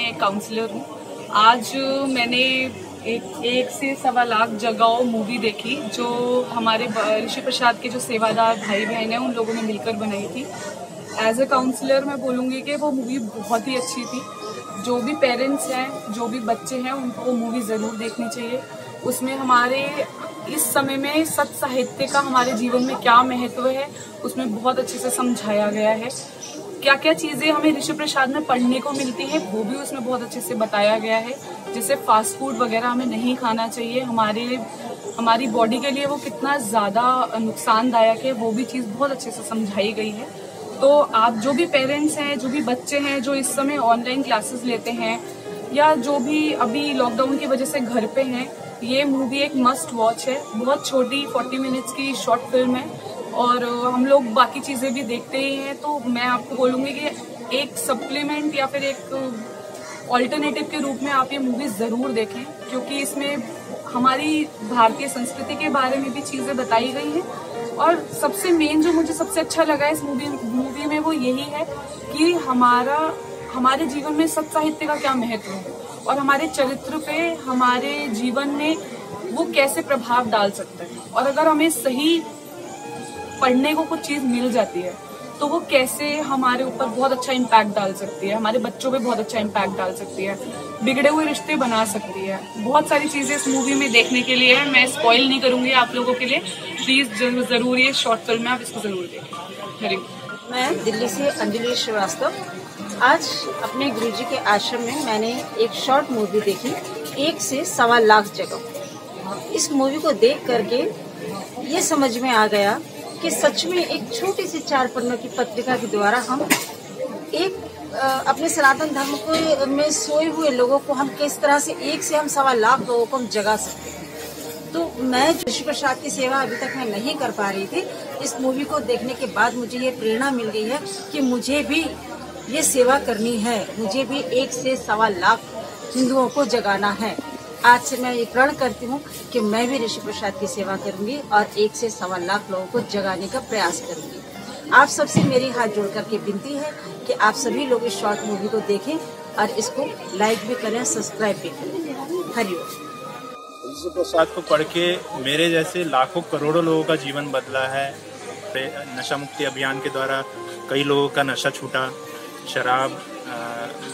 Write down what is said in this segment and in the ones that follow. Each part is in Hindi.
मैं काउंसलर हूँ। आज मैंने एक से सवा लाख जगहों मूवी देखी जो हमारे ऋषि प्रसाद के जो सेवादार भाई बहन हैं उन लोगों ने मिलकर बनाई थी। एज ए काउंसलर मैं बोलूँगी कि वो मूवी बहुत ही अच्छी थी। जो भी पेरेंट्स हैं, जो भी बच्चे हैं, उनको वो मूवी ज़रूर देखनी चाहिए। उसमें हमारे इस समय में सत्य साहित्य का हमारे जीवन में क्या महत्व है उसमें बहुत अच्छे से समझाया गया है। क्या क्या चीज़ें हमें ऋषि प्रसाद में पढ़ने को मिलती है वो भी उसमें बहुत अच्छे से बताया गया है। जैसे फास्ट फूड वगैरह हमें नहीं खाना चाहिए, हमारी बॉडी के लिए वो कितना ज़्यादा नुकसानदायक है वो भी चीज़ बहुत अच्छे से समझाई गई है। तो आप जो भी पेरेंट्स हैं, जो भी बच्चे हैं जो इस समय ऑनलाइन क्लासेस लेते हैं या जो भी अभी लॉकडाउन की वजह से घर पे हैं, ये मूवी एक मस्ट वॉच है। बहुत छोटी 40 मिनट्स की शॉर्ट फिल्म है और हम लोग बाकी चीज़ें भी देखते ही हैं। तो मैं आपको बोलूँगी कि एक सप्लीमेंट या फिर एक ऑल्टरनेटिव के रूप में आप ये मूवी ज़रूर देखें, क्योंकि इसमें हमारी भारतीय संस्कृति के बारे में भी चीज़ें बताई गई हैं। और सबसे मेन जो मुझे सबसे अच्छा लगा इस मूवी में वो यही है कि हमारे जीवन में सत्य साहित्य का क्या महत्व है और हमारे चरित्र पे, हमारे जीवन में वो कैसे प्रभाव डाल सकता है। और अगर हमें सही पढ़ने को कुछ चीज मिल जाती है तो वो कैसे हमारे ऊपर बहुत अच्छा इम्पैक्ट डाल सकती है, हमारे बच्चों पे बहुत अच्छा इम्पैक्ट डाल सकती है, बिगड़े हुए रिश्ते बना सकती है। बहुत सारी चीजें इस मूवी में देखने के लिए है। मैं स्पॉइल नहीं करूंगी आप लोगों के लिए। प्लीज जरूर ये शॉर्ट फिल्म है, आप इसको जरूर देखें। हरी। मैं दिल्ली से अंजलि श्रीवास्तव। आज अपने गुरुजी के आश्रम में मैंने एक शॉर्ट मूवी देखी, 1 से सवा लाख जगह। इस मूवी को देख करके ये समझ में आ गया कि सच में एक छोटी सी 4 पन्नों की पत्रिका के द्वारा हम एक अपने सनातन धर्म को में सोए हुए लोगों को हम किस तरह से 1 से हम सवा लाख लोगों को हम जगा सकते हैं। तो मैं ऋषि प्रसाद की सेवा अभी तक मैं नहीं कर पा रही थी। इस मूवी को देखने के बाद मुझे ये प्रेरणा मिल गई है कि मुझे भी ये सेवा करनी है, मुझे भी 1 से सवा लाख हिंदुओं को जगाना है। आज से मैं ये प्रण करती हूँ कि मैं भी ऋषि प्रसाद की सेवा करूंगी और 1 से सवा लाख लोगों को जगाने का प्रयास करूंगी। आप सबसे मेरी हाथ जोड़ करके विनती है कि आप सभी लोग इस शॉर्ट मूवी को देखें और इसको लाइक भी करें, सब्सक्राइब भी करें। हरिओम। ऋषि प्रसाद को पढ़ के मेरे जैसे लाखों करोड़ों लोगों का जीवन बदला है। नशा मुक्ति अभियान के द्वारा कई लोगों का नशा छूटा, शराब,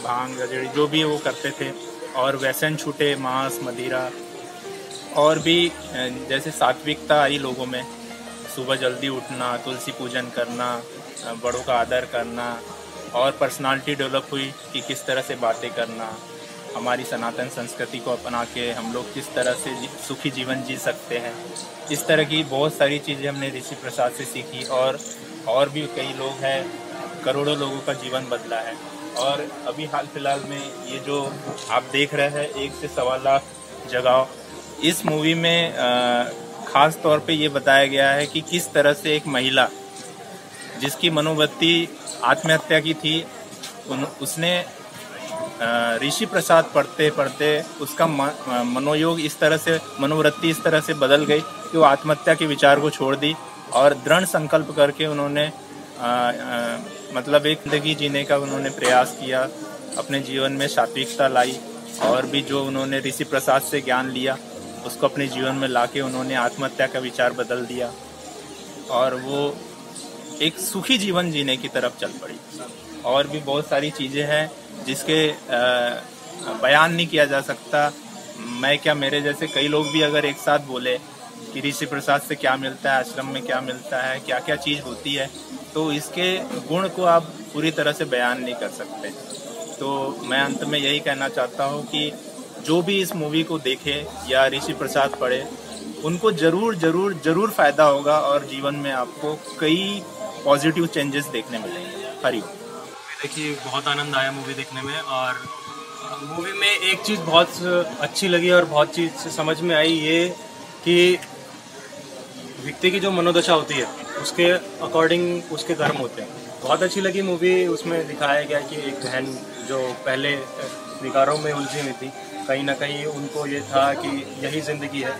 भांग, गजेड़ी जो भी वो करते थे, और व्यसन छूटे, मांस, मदिरा, और भी जैसे सात्विकता आई लोगों में। सुबह जल्दी उठना, तुलसी पूजन करना, बड़ों का आदर करना, और पर्सनालिटी डेवलप हुई कि किस तरह से बातें करना, हमारी सनातन संस्कृति को अपना के हम लोग किस तरह से सुखी जीवन जी सकते हैं। इस तरह की बहुत सारी चीज़ें हमने ऋषि प्रसाद से सीखी, और भी कई लोग हैं, करोड़ों लोगों का जीवन बदला है। और अभी हाल फिलहाल में ये जो आप देख रहे हैं 1 से सवा लाख जगह, इस मूवी में खास तौर पे ये बताया गया है कि किस तरह से एक महिला जिसकी मनोवृत्ति आत्महत्या की थी, उसने ऋषि प्रसाद पढ़ते पढ़ते उसका मनोयोग इस तरह से, मनोवृत्ति इस तरह से बदल गई कि वो आत्महत्या के विचार को छोड़ दी और दृढ़ संकल्प करके उन्होंने मतलब एक जिंदगी जीने का उन्होंने प्रयास किया, अपने जीवन में सात्विकता लाई, और भी जो उन्होंने ऋषि प्रसाद से ज्ञान लिया उसको अपने जीवन में लाके उन्होंने आत्महत्या का विचार बदल दिया और वो एक सुखी जीवन जीने की तरफ चल पड़ी। और भी बहुत सारी चीज़ें हैं जिसके बयान नहीं किया जा सकता। मैं क्या, मेरे जैसे कई लोग भी अगर एक साथ बोले कि ऋषि प्रसाद से क्या मिलता है, आश्रम में क्या मिलता है, क्या क्या चीज़ होती है, तो इसके गुण को आप पूरी तरह से बयान नहीं कर सकते। तो मैं अंत में यही कहना चाहता हूँ कि जो भी इस मूवी को देखे या ऋषि प्रसाद पढ़े, उनको जरूर जरूर जरूर फायदा होगा और जीवन में आपको कई पॉजिटिव चेंजेस देखने मिलेंगे। हरिओम। देखिए, बहुत आनंद आया मूवी देखने में, और मूवी में एक चीज़ बहुत अच्छी लगी और बहुत चीज़ समझ में आई, ये कि व्यक्ति की जो मनोदशा होती है उसके अकॉर्डिंग उसके कर्म होते हैं। बहुत अच्छी लगी मूवी। उसमें दिखाया गया कि एक बहन जो पहले विकारों में उलझी हुई थी, कहीं ना कहीं उनको ये था कि यही ज़िंदगी है।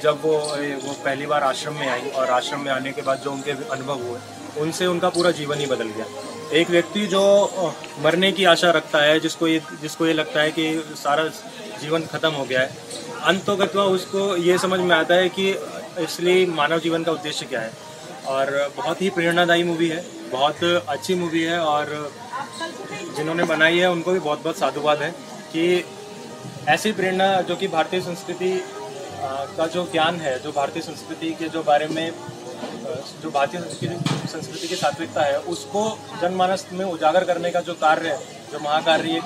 जब वो पहली बार आश्रम में आई और आश्रम में आने के बाद जो उनके अनुभव हुए, उनसे उनका पूरा जीवन ही बदल गया। एक व्यक्ति जो मरने की आशा रखता है, जिसको ये लगता है कि सारा जीवन खत्म हो गया है, अंततः उसको ये समझ में आता है कि इसलिए मानव जीवन का उद्देश्य क्या है। और बहुत ही प्रेरणादायी मूवी है, बहुत अच्छी मूवी है, और जिन्होंने बनाई है उनको भी बहुत बहुत साधुवाद है कि ऐसी प्रेरणा जो कि भारतीय संस्कृति का जो ज्ञान है, जो भारतीय संस्कृति के जो बारे में, जो भारतीय संस्कृति की सात्विकता है, उसको जनमानस में उजागर करने का जो कार्य है, जो महाकार्य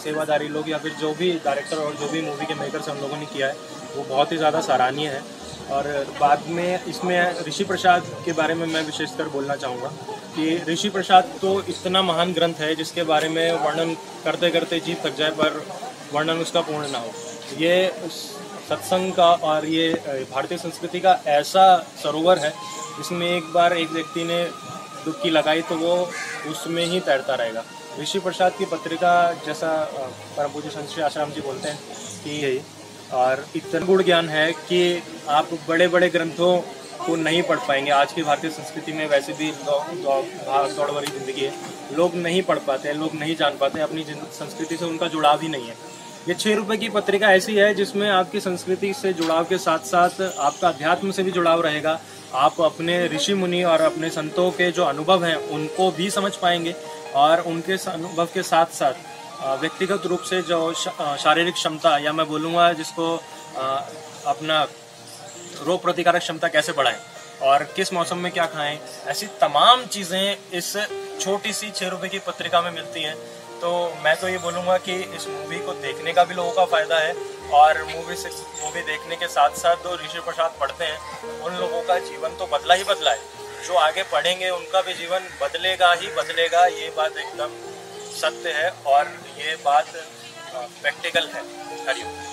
सेवादारी लोग या फिर जो भी डायरेक्टर और जो भी मूवी के मेकर्स हम लोगों ने किया है, वो बहुत ही ज़्यादा सराहनीय है। और बाद में इसमें ऋषि प्रसाद के बारे में मैं विशेषकर बोलना चाहूँगा कि ऋषि प्रसाद तो इतना महान ग्रंथ है जिसके बारे में वर्णन करते करते जीभ थक जाए पर वर्णन उसका पूर्ण ना हो। ये सत्संग का और ये भारतीय संस्कृति का ऐसा सरोवर है जिसमें एक बार एक व्यक्ति ने डुबकी लगाई तो वो उसमें ही तैरता रहेगा। ऋषि प्रसाद की पत्रिका, जैसा परम पूज्य संत श्री आश्रम जी बोलते हैं कि यही, और इतना गुण ज्ञान है कि आप बड़े बड़े ग्रंथों को नहीं पढ़ पाएंगे। आज की भारतीय संस्कृति में वैसे भी भाग दौड़ वाली जिंदगी है, लोग नहीं पढ़ पाते, लोग नहीं जान पाते, अपनी संस्कृति से उनका जुड़ाव ही नहीं है। ये 6 रुपए की पत्रिका ऐसी है जिसमें आपकी संस्कृति से जुड़ाव के साथ साथ आपका अध्यात्म से भी जुड़ाव रहेगा। आप अपने ऋषि मुनि और अपने संतों के जो अनुभव हैं उनको भी समझ पाएंगे, और उनके अनुभव के साथ साथ व्यक्तिगत रूप से जो शारीरिक क्षमता, या मैं बोलूँगा जिसको अपना रोग प्रतिकारक क्षमता कैसे बढ़ाएं और किस मौसम में क्या खाएं, ऐसी तमाम चीज़ें इस छोटी सी 6 रुपए की पत्रिका में मिलती हैं। तो मैं तो ये बोलूँगा कि इस मूवी को देखने का भी लोगों का फ़ायदा है, और मूवी देखने के साथ साथ जो ऋषि प्रसाद पढ़ते हैं उन लोगों का जीवन तो बदला ही बदला है। जो आगे पढ़ेंगे उनका भी जीवन बदलेगा ही बदलेगा, ये बात एकदम सत्य है और ये बात प्रैक्टिकल है। हरिओम।